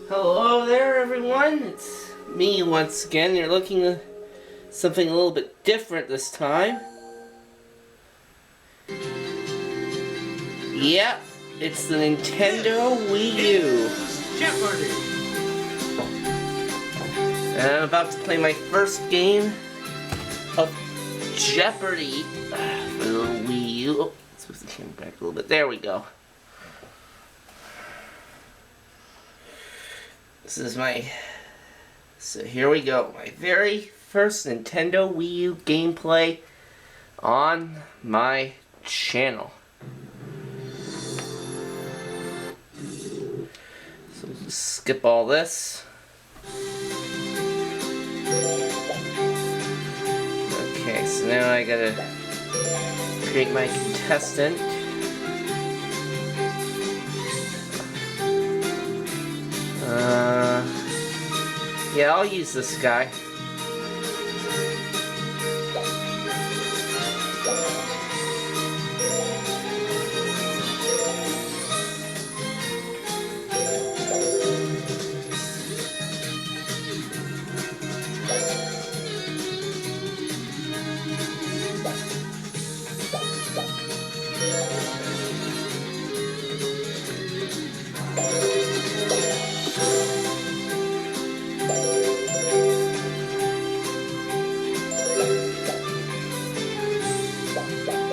Hello there, everyone. It's me once again. You're looking at something a little bit different this time. Yep, it's the Nintendo Wii U. Jeopardy! And I'm about to play my first game of Jeopardy for the Wii U. Oh, let's move the camera back a little bit. There we go. This is so here we go. My very first Nintendo Wii U gameplay on my channel. So we'll just skip all this. Okay, so now I gotta create my contestant. Yeah, I'll use this guy.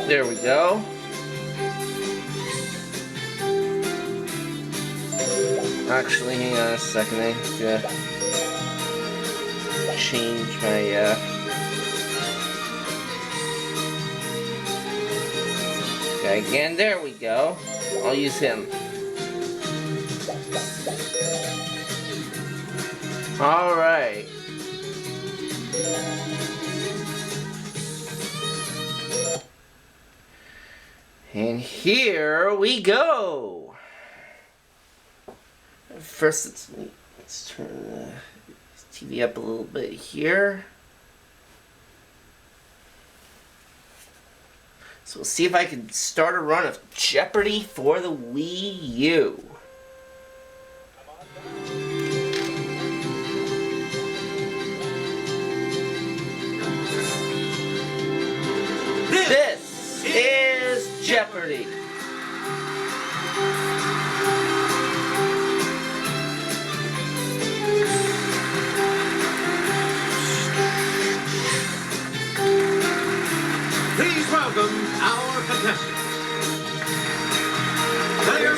There we go. Actually, hang on a second. I have to change my guy again. There we go. I'll use him. All right. And here we go. First, let's turn the TV up a little bit here. So we'll see if I can start a run of Jeopardy for the Wii U. This is Jeopardy. Please welcome our contestants. Player 1.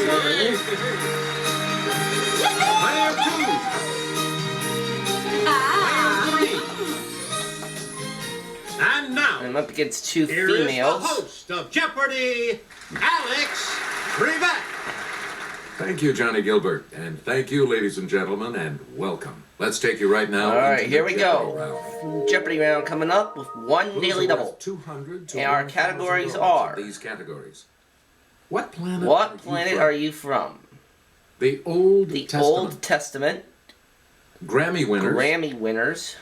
Player 2. Player 3. And now, I'm up against two here females. is the host of Jeopardy, Alex Trebek. Thank you, Johnny Gilbert, and thank you, ladies and gentlemen, and welcome. Let's take you right now. All right, into here the we Jeopardy go. round. Jeopardy round coming up with one Clues daily are worth double. 200 to And our 1,000 categories dollars in are: these categories. What planet? What planet are you from? The Old The Testament. Old Testament, Grammy winners. Grammy winners,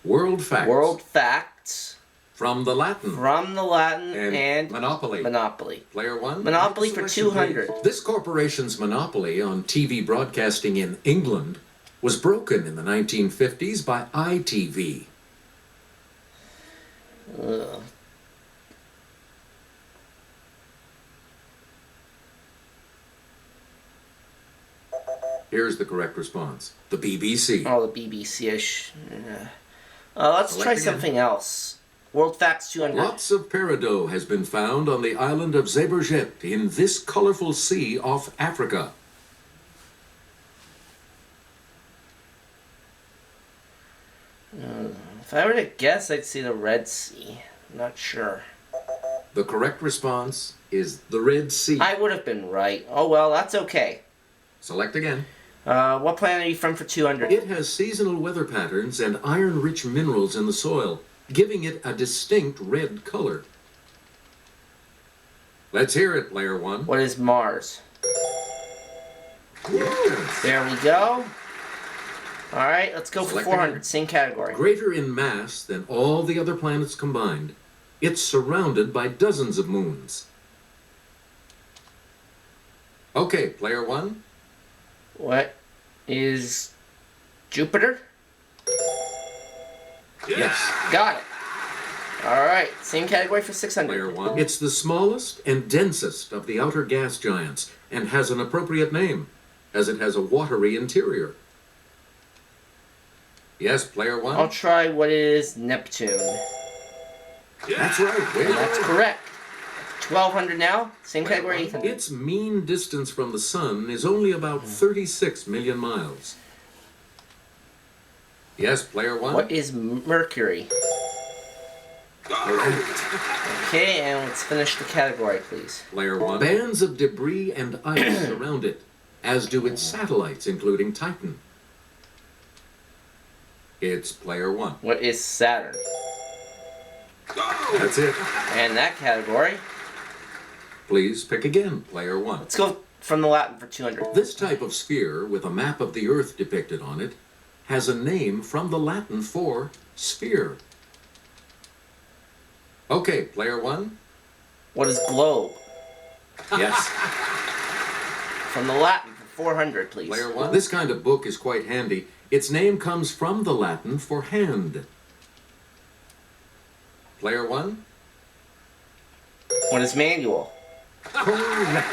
World facts. World Facts, From the Latin. from the Latin, and Monopoly. Monopoly. Player 1. Monopoly make a for selection, 200. please. This corporation's monopoly on TV broadcasting in England was broken in the 1950s by ITV. Ugh. Here's the correct response. The BBC. Oh, the BBC. Let's try Select again. something else. World Facts 200. Lots of peridot has been found on the island of Zeebrugge in this colorful sea off Africa. If I were to guess, I'd say the Red Sea. I'm not sure. The correct response is the Red Sea. I would have been right. Oh well, that's okay. Select again. What planet are you from for 200? It has seasonal weather patterns and iron-rich minerals in the soil, giving it a distinct red color. Let's hear it, player 1. What is Mars? Yes. There we go. Alright, let's go for Select 400. again. Same category. Greater in mass than all the other planets combined, it's surrounded by dozens of moons. Okay, player 1. What is Jupiter? Yes. Got it. Alright, same category for 600. Player 1. It's the smallest and densest of the outer gas giants and has an appropriate name, as it has a watery interior. Yes, player 1. I'll try what is Neptune. That's right. Way to And that's go. correct. 1200 now, same category, 800. Its mean distance from the sun is only about 36 million miles. Yes, player 1. What is Mercury? Okay, and let's finish the category, please. Player 1. Bands of debris and ice surround it, as do its satellites, including Titan. It's player 1. What is Saturn? That's it. And that category, Please pick again, player 1. let's go from the Latin for 200. This type of sphere, with a map of the Earth depicted on it, has a name from the Latin for sphere. Okay, player 1. What is globe? Yes. From the Latin for 400, please. Player 1. This kind of book is quite handy. Its name comes from the Latin for hand. Player 1. What is manual? Correct.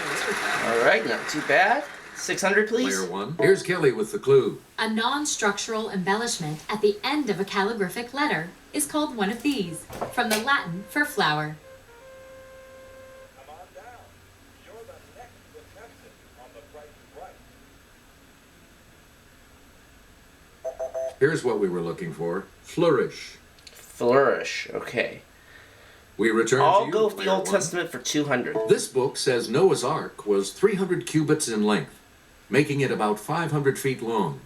Alright, not too bad. 600, please. Player 1. Here's Kelly with the clue. A non-structural embellishment at the end of a calligraphic letter is called one of these, from the Latin for flower. Come on down. You're the next contestant on The Price is Right. Here's what we were looking for. Flourish. Flourish, okay. We return to I'll you, go with the player Old 1. Testament for 200. This book says Noah's Ark was 300 cubits in length, making it about 500 feet long.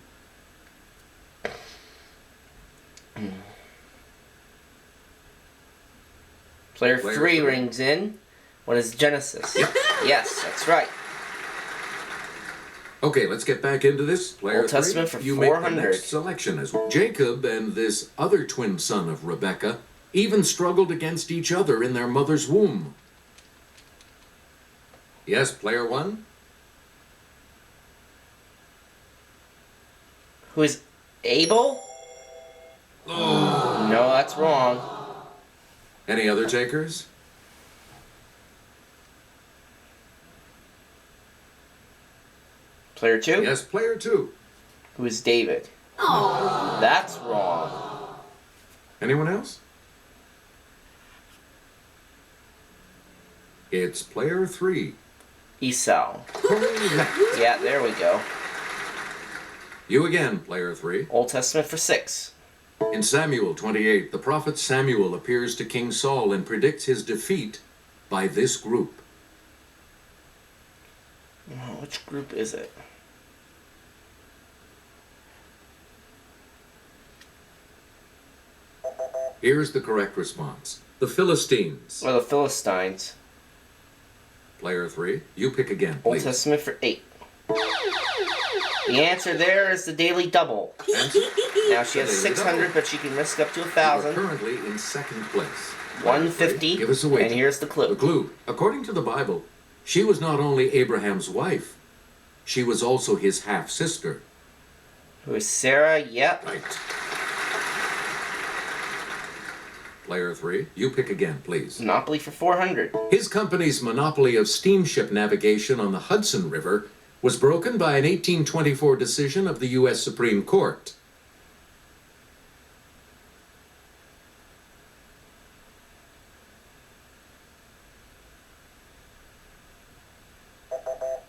Player Player 3 three. rings in. What is Genesis? Yep. Yes, that's right. Okay, let's get back into this. Player Old Testament 3, for you make the 400. next selection as well. Jacob and this other twin son of Rebekah even struggled against each other in their mother's womb. Yes, player 1. Who is Abel? No, that's wrong. Any other takers? Player 2? Yes, player 2. Who is David? That's wrong. Anyone else? It's player 3. Esau. Correct. Yeah, there we go. You again, player 3. Old Testament for 6. In Samuel 28, the prophet Samuel appears to King Saul and predicts his defeat by this group. Oh, which group is it? Here's the correct response. The Philistines. Or the Philistines. Player 3, you pick again, Old please. Testament for 8. The answer there is the Daily Double. Answer? Now she has The Daily 600, Double. but she can risk up to You are 1,000. currently in second place. 150. Give us a weight. And here's the The clue. clue. According to the Bible, she was not only Abraham's wife, she was also his half-sister. Who is Sarah? Yep. Right. Player 3, you pick again, please. Monopoly for 400. His company's monopoly of steamship navigation on the Hudson River was broken by an 1824 decision of the U.S. Supreme Court.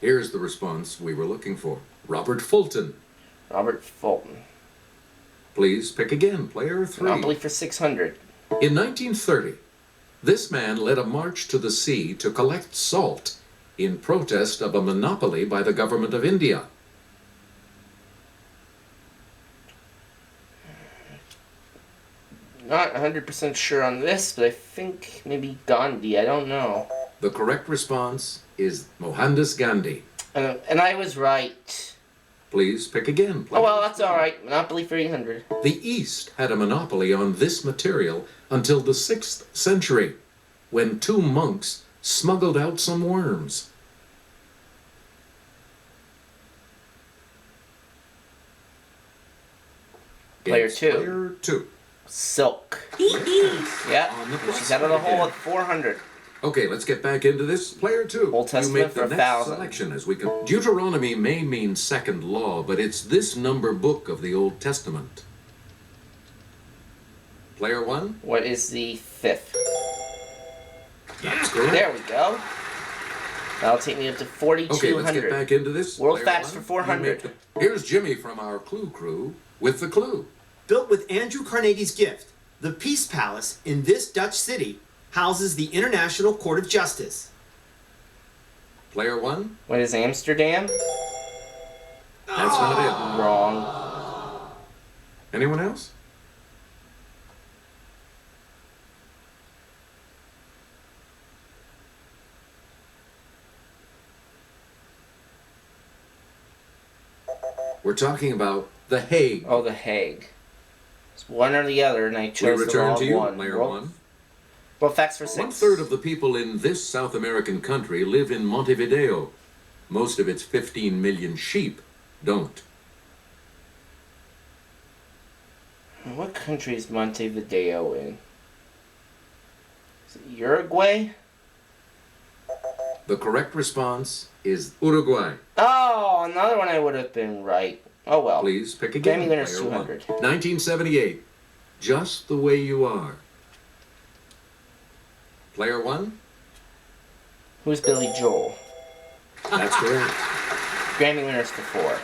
Here's the response we were looking for. Robert Fulton. Robert Fulton. Please pick again, player 3. Monopoly for 600. In 1930, this man led a march to the sea to collect salt in protest of a monopoly by the government of India. Not 100% sure on this, but I think maybe Gandhi. I don't know. The correct response is Mohandas Gandhi. And I was right. Please pick again. Oh well, that's alright. Monopoly for 800. The East had a monopoly on this material until the 6th century, when 2 monks smuggled out some worms. Player It's 2. Player 2. Silk. Yes. Yeah. On the And plus she's out of side the hole again. at 400. Okay, let's get back into this. Player 2. Old Testament you make for the next 1,000. selection as we can. Deuteronomy may mean second law, but it's this number book of the Old Testament. Player 1. What is the 5th? That's correct. There we go. That'll take me up to 4,200. Okay, let's get back into this. World Player facts 1, for 400. you make the- Here's Jimmy from our Clue Crew with the clue. Built with Andrew Carnegie's gift, the Peace Palace in this Dutch city houses the International Court of Justice. Player 1. What is Amsterdam? That's not Wrong. it. Anyone else? We're talking about The Hague. Oh, The Hague. It's one or the other, and I We chose the return wrong to you, one. Player World, 1. World facts for 6. 1/3 of the people in this South American country live in Montevideo. Most of its 15 million sheep don't. What country is Montevideo in? Is it Uruguay? The correct response is Uruguay. Oh, another one I would have been right. Oh well. Please pick again. Grammy winner's Player 1. 200. 1978. Just the Way You Are. Player 1. Who's Billy Joel? That's correct. Grammy winners for 4.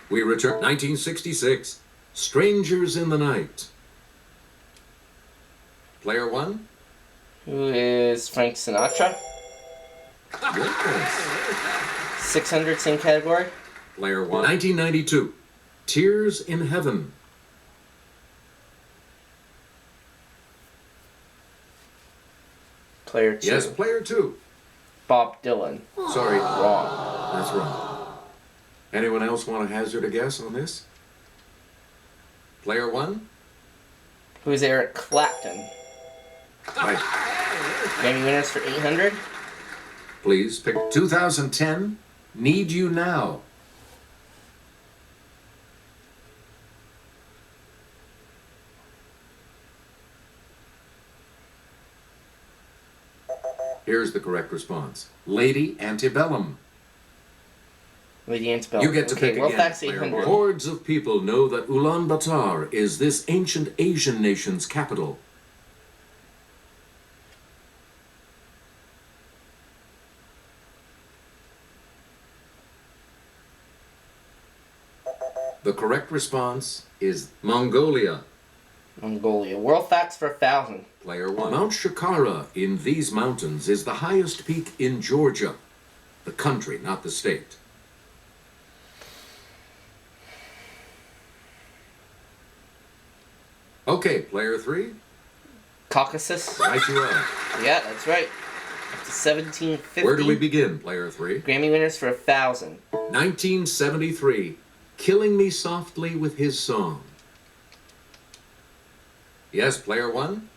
We return 1966. Strangers in the Night. Player 1. Who is Frank Sinatra? Yes. 600, same category. Player 1. 1992. Tears in Heaven. Player 2. Yes, player 2. Bob Dylan. Sorry. Wrong. That's wrong. Anyone else want to hazard a guess on this? Player 1. Who's Eric Clapton? Right. Grammy winners for 800. Please pick 2010. Need You Now. Here's the correct response. Lady Antebellum. Lady Antebellum. You get to okay, pick well, again. facts Player 800. one. Hordes of people know that Ulaanbaatar is this ancient Asian nation's capital. The correct response is Mongolia. Mongolia. World facts for 1,000. Player 1. Mount Shikara in these mountains is the highest peak in Georgia. The country, not the state. Okay, player 3. Caucasus. Right you are. Yeah, that's right. Up to 1750. Where do we begin, player 3? Grammy winners for 1,000. 1973. Killing Me Softly with His Song. Yes, player 1?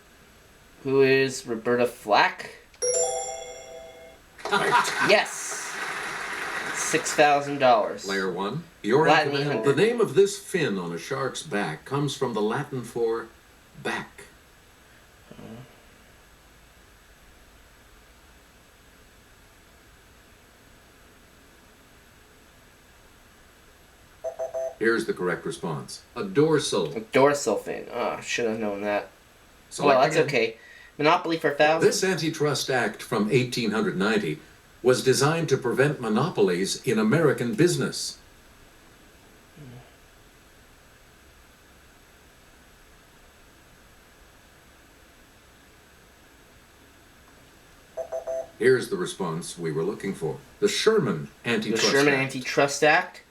Who is Roberta Flack? Yes. $6,000. Player 1. You're Latin in command. 800. The name of this fin on a shark's back comes from the Latin for back. Here's the correct response. A dorsal. Dorsal fin. Oh, should have known that. Select Well, that's again. okay. Monopoly for 1,000. This Antitrust Act from 1890 was designed to prevent monopolies in American business. Here's the response we were looking for. The Sherman The Antitrust Sherman Act. Antitrust Act.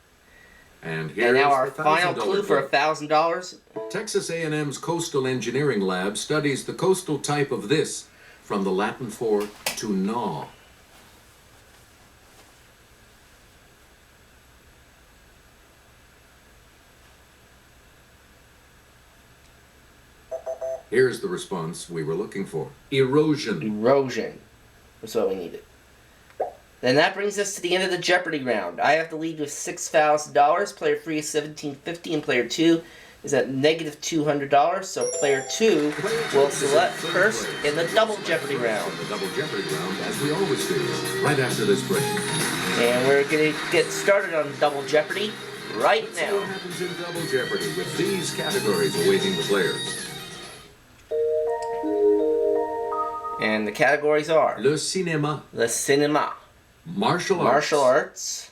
And here's And now our the final $1,000 clue for bill. $1,000. Texas A&M's Coastal Engineering Lab studies the coastal type of this, from the Latin for to gnaw. Here's the response we were looking for. Erosion. Erosion. That's what we needed. Then that brings us to the end of the Jeopardy round. I have the lead with $6,000. Player 3 is $1,750, and player 2 is at negative $200. So player 2 will select first in the Double Jeopardy round. The Double Jeopardy round, as we always do, right after this break. And we're going to get started on Double Jeopardy right Let's see now. what happens in Double Jeopardy with these categories awaiting the players. And the categories are Le cinéma, the cinema, martial martial arts,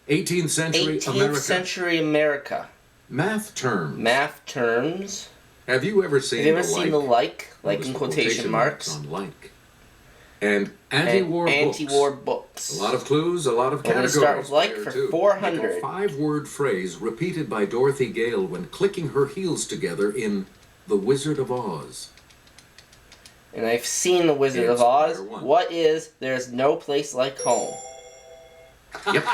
18th century 18th America, century America, math terms. math terms. Have you ever seen Have you ever the seen like? the like in quotation marks, on like. And and anti-war books. anti-war books? A lot of clues, a lot of We're gonna categories. start with like Player for two. 400. Pick a 5-word phrase repeated by Dorothy Gale when clicking her heels together in The Wizard of Oz. And I've seen The Wizard It's of Oz. player one. What is There's No Place Like Home? Yep.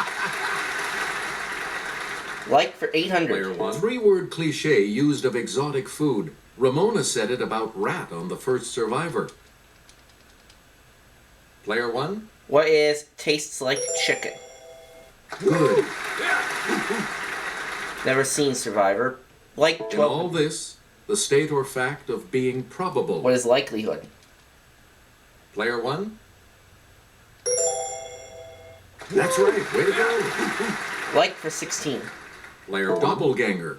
Like for 800. Player 1. 3-word cliche used of exotic food. Ramona said it about rat on The First Survivor. Player 1. What is Tastes Like Chicken? Good. Never seen Survivor. Like In 12. all this, the state or fact of being probable. What is likelihood? Player 1. That's right. Way to go. Like for 16. Player 1. Doppelganger.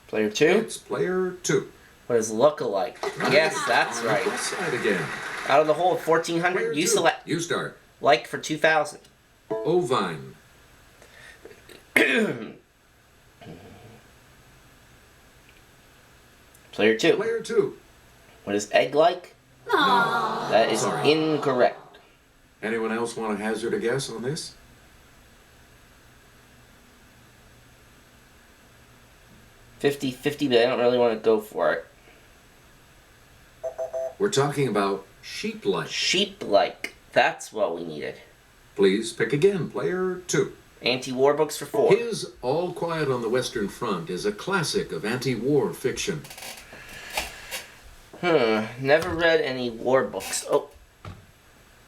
Player 2. It's player 2. What is look-alike? Yes, that's right. Plus side again. Out of the whole of 1400, Player you 2. select You start. like for 2000. Ovine. Player 2. Player 2. What is egg-like? That is Sorry. incorrect. Anyone else want to hazard a guess on this? $50-50, but I don't really want to go for it. We're talking about sheep-like. Sheep-like. That's what we needed. Please pick again. Player 2. Anti-war books for 4. His All Quiet on the Western Front is a classic of anti-war fiction. Never read any war books. Oh.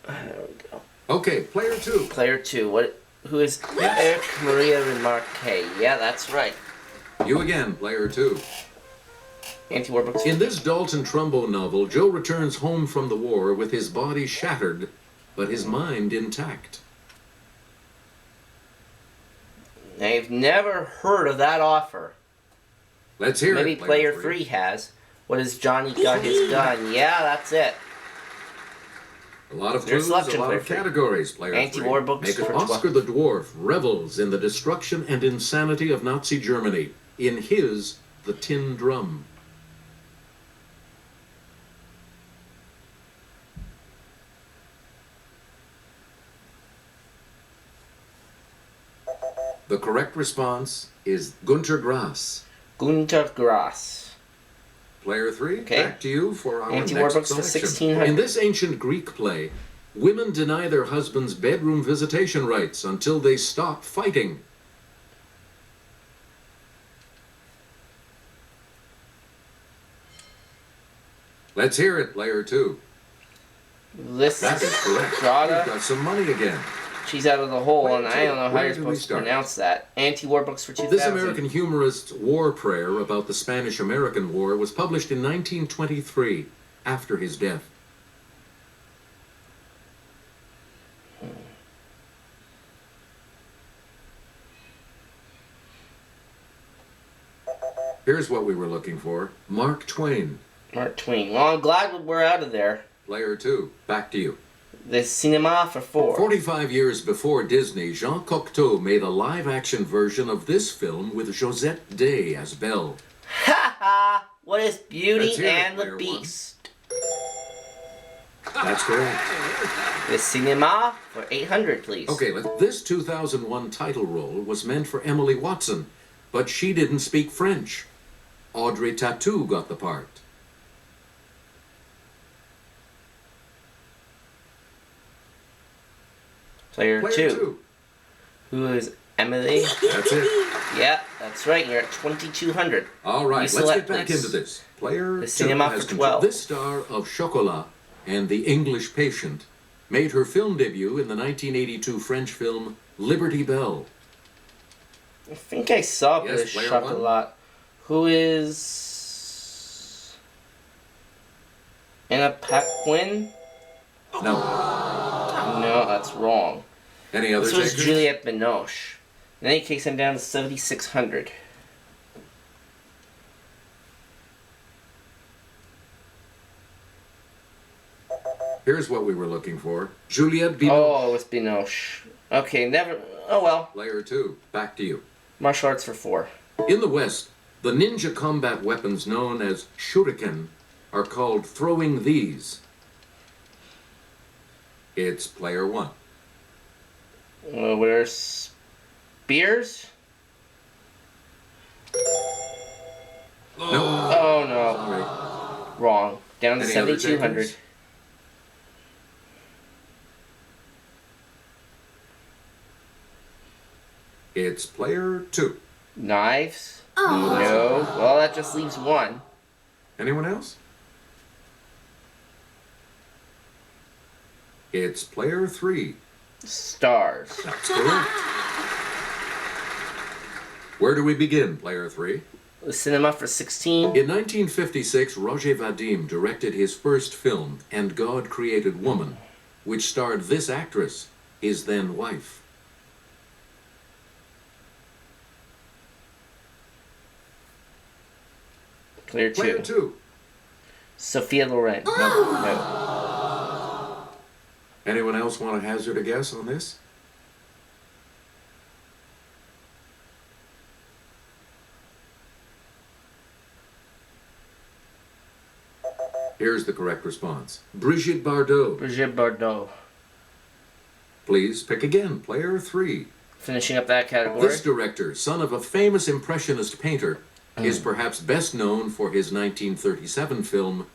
There we go. Okay, player 2. Player 2. Who is Eric Maria Remarque? Yeah, that's right. You again, player 2. Anti-war books. In this Dalton Trumbo novel, Joe returns home from the war with his body shattered, but his mind intact. I've never heard of that offer. Let's hear Maybe it. player 3 has. What is Johnny Got His Gun? Yeah, that's it. A lot of Your clues, a selection, lot player of three. categories, player 3. Anti-war books Make it for Oscar the Dwarf revels in the destruction and insanity of Nazi Germany in his The Tin Drum. The correct response is Gunter Grass. Gunter Grass. Player 3, Okay. back to you for our Anti-war next books for selection. 1600. In this ancient Greek play, women deny their husbands bedroom visitation rights until they stop fighting. Let's hear it, player 2. This That is is correct. You've Strada. got some money again. She's out of the hole, Player and I two. don't know how Where you're do we supposed to start? pronounce that. Anti-war books for 2000. This American humorist's war prayer about the Spanish-American War was published in 1923, after his death. Here's what we were looking for. Mark Twain. Mark Twain. Well, I'm glad we're out of there. Player 2, back to you. The cinema for 4. 45 years before Disney, Jean Cocteau made a live-action version of this film with Josette Day as Belle. Ha ha! What is Beauty Let's hear it, and the player one. Beast? That's correct. The cinema for 800, please. Okay, this 2001 title role was meant for Emily Watson, but she didn't speak French. Audrey Tautou got the part. Player, Player 2. 2. Who is Emily? That's it. Yeah, that's right. You're at 2200. All right, let's select, get back please. into this. Player The 2 cinema has for control. 12. This star of Chocolat and The English Patient made her film debut in the 1982 French film Liberty Bell. I think I saw Yes, this player shot one. a lot. Who is Anna Paquin? No. No, that's wrong. Any other This was takers? Juliette Binoche. In any case, I'm down to 7,600. Here's what we were looking for. Juliette Binoche. Oh, it was Binoche. Okay, never. Oh well. Player 2, back to you. Martial arts for 4. In the West, the ninja combat weapons known as shuriken are called throwing these. It's player 1. Where's spears? No. Oh no, Sorry. wrong. Down to Any other 7,200. takers? It's player 2. Knives? No. Well, that just leaves 1. Anyone else? It's player 3. Stars. That's correct. Where do we begin, player 3? The cinema for 16. In 1956, Roger Vadim directed his first film, And God Created Woman, which starred this actress, his then wife. Player 2. Player 2. Sophia Loren. No. Anyone else want to hazard a guess on this? Here's the correct response. Brigitte Bardot. Brigitte Bardot. Please pick again, player 3. Finishing up that category. This director, son of a famous Impressionist painter, is perhaps best known for his 1937 film,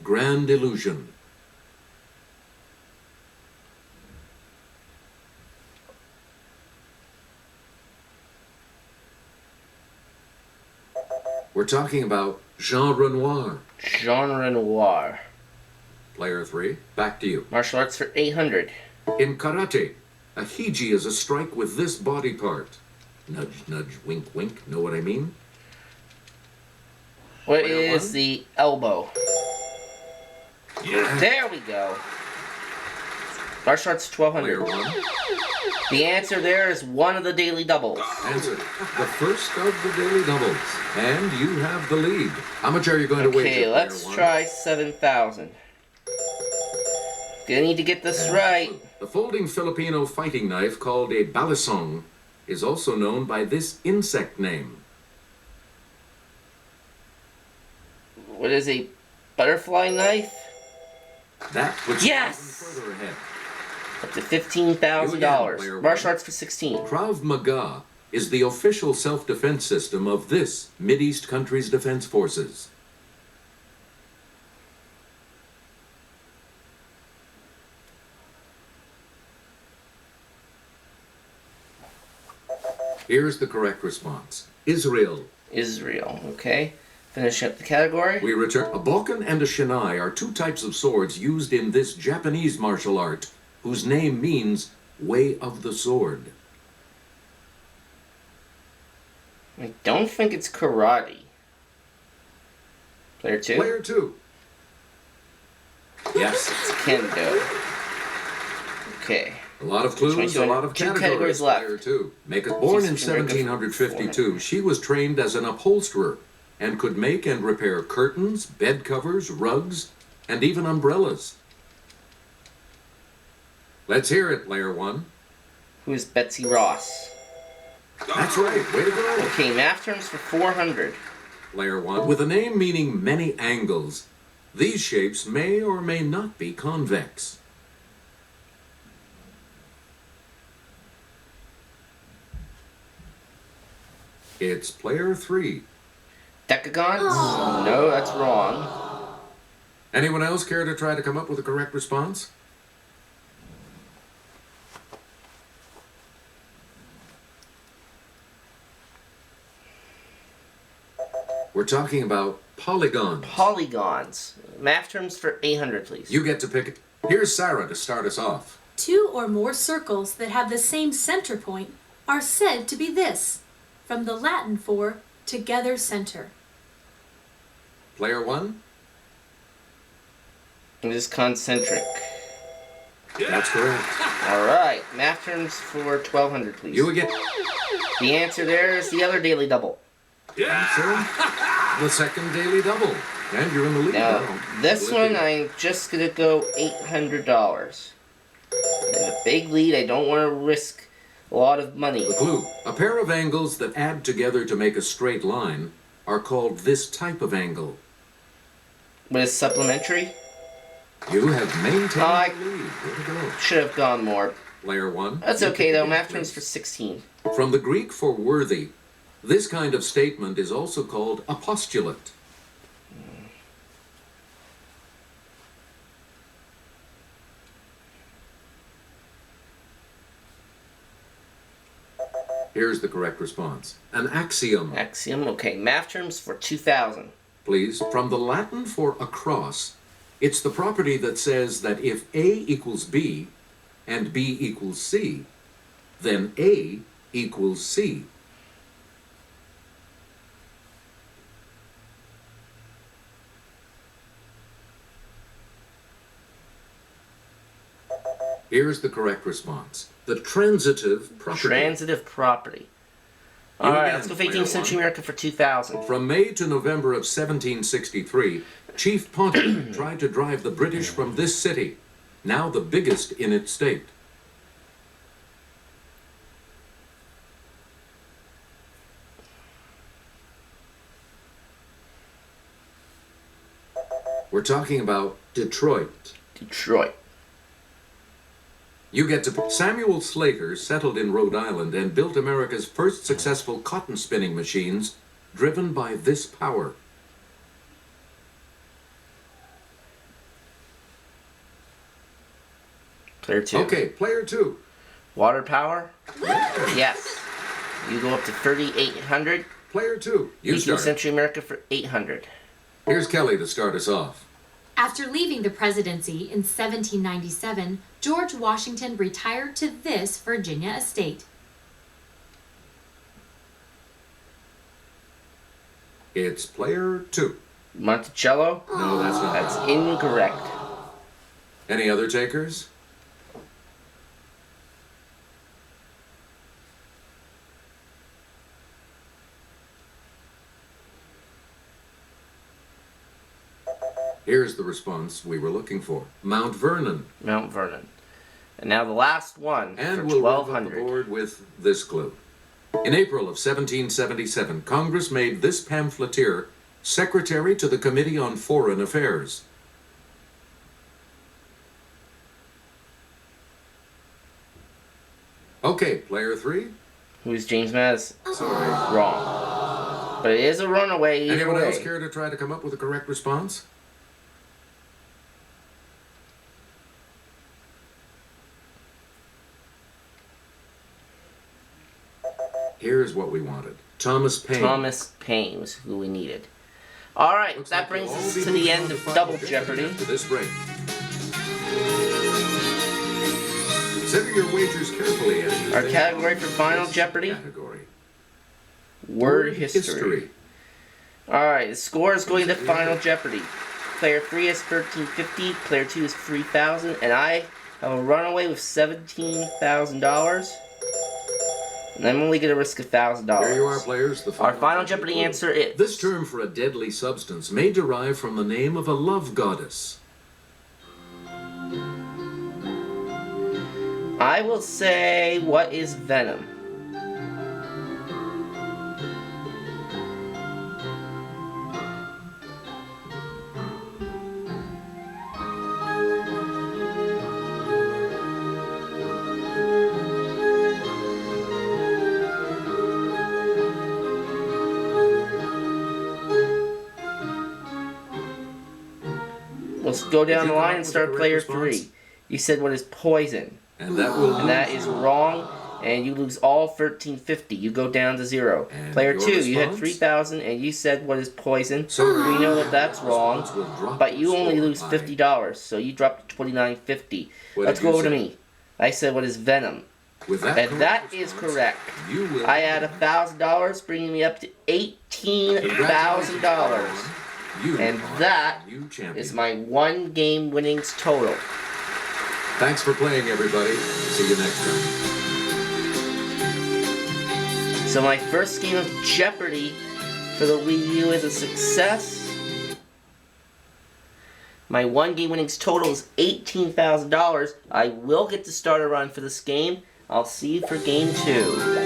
Grand Illusion. We're talking about Jean Renoir. Jean Renoir. Player 3, back to you. Martial arts for 800. In karate, a hiji is a strike with this body part. Nudge, nudge, wink, wink. Know what I mean? What Player is 1? the elbow? Yeah. There we go. Martial arts 1200. Player 1. The answer there is one of the daily doubles. Answer. The first of the daily doubles. And you have the lead. How much are you going to wager? Okay, player let's 1? try 7,000. Gonna need to get this right. The folding Filipino fighting knife called a balisong is also known by this insect name. What is a butterfly knife? That puts Yes! you even further ahead. Up to You again, $15,000. player Martial one. arts for 16. Krav Maga is the official self-defense system of this Mideast country's defense forces. Here's the correct response. Israel. Israel. Okay. Finishing up the category. We return. A bokken and a shinai are two types of swords used in this Japanese martial art, whose name means way of the sword. I don't think it's karate. Player 2. Player 2. Yes. It's kendo. Okay. A lot of clues, a lot of Two categories. categories left. Player 2. Born in She's very good for 1752, she was trained as an upholsterer and could make and repair curtains, bed covers, rugs, and even umbrellas. Let's hear it, player 1. Who's Betsy Ross? That's right. Way to go. Okay, math terms for 400. Player 1. With a name meaning many angles, these shapes may or may not be convex. It's player 3. Decagons? No, that's wrong. Anyone else care to try to come up with a correct response? We're talking about polygons. Polygons. Math terms for 800, please. You get to pick Here's Sarah to start us off. 2 or more circles that have the same center point are said to be this, from the Latin for together center. Player 1? It is concentric. That's correct. All right, math terms for 1,200, please. You again. The answer there is the other daily double. Answer, the second daily double. And you're in the lead Now, now. this one, Olivia. I'm just going to go $800. In a big lead, I don't want to risk a lot of money. The clue. A pair of angles that add together to make a straight line are called this type of angle. But it's supplementary. You have maintained I- the lead. Way to go. Should have gone more. Player 1. That's okay, though. Math terms for 16. From the Greek for worthy, this kind of statement is also called a postulate. Here's the correct response. An axiom. Axiom. Okay, math terms for 2,000. Please. From the Latin for across, it's the property that says that if A equals B and B equals C, then A equals C. Here's the correct response. The transitive property. Transitive property. You Alright, again, let's go player 18th century one. America for 2,000. From May to November of 1763, Chief Pontiac tried to drive the British from this city, now the biggest in its state. We're talking about Detroit. Detroit. You get to... Samuel Slater settled in Rhode Island and built America's first successful cotton spinning machines, driven by this power. Player 2. Okay, player 2. Water power? Yes. You go up to 3,800. Player 2. You 18th start. century America for 800. Here's Kelly to start us off. After leaving the presidency in 1797, George Washington retired to this Virginia estate. It's player 2. Monticello? No, that's not. That's incorrect. Any other takers? Here's the response we were looking for. Mount Vernon. Mount Vernon. And now the last one And for we'll wrap up the 1,200. board with this clue. In April of 1777, Congress made this pamphleteer secretary to the Committee on Foreign Affairs. Okay, player 3. Who's James Madison? Sorry. Wrong. But it is a runaway either Anyone way. else care to try to come up with a correct response? Here's what we wanted. Thomas Paine. Thomas Paine was who we needed. Alright, Looks that like brings we'll all us be to the moving end on to of Final Double Jeopardy. After this break. Consider your wagers carefully as you Our think category on for Final this Jeopardy? Category. Word history. Alright, the score is going to Final Jeopardy. Player 3 is 1,350, player 2 is 3,000, and I have a runaway with $17,000. And I'm only going to risk $1,000. There you are, players. The Our Final Jeopardy clue. answer is... This term for a deadly substance may derive from the name of a love goddess. I will say, what is venom? Let's go down you the come line up and with start the correct player response? 3. You said what is poison? And that will And that lose is you wrong. and you lose all 1350. You go down to 0. And Player your 2, you had response? 3000 and you said what is poison. Sorry, We know that that's your wrong, response will drop but you your only score lose by- $50, so you drop to $29.50. What Let's did go you over to say? me. I said what is venom, With that and correct that is response, correct. You will I add $1,000, bringing me up to $18,000. You And are that a new champion. is my 1 game winnings total. Thanks for playing, everybody. See you next time. So my first game of Jeopardy for the Wii U is a success. My 1 game winnings total is $18,000. I will get to start a run for this game. I'll see you for game 2.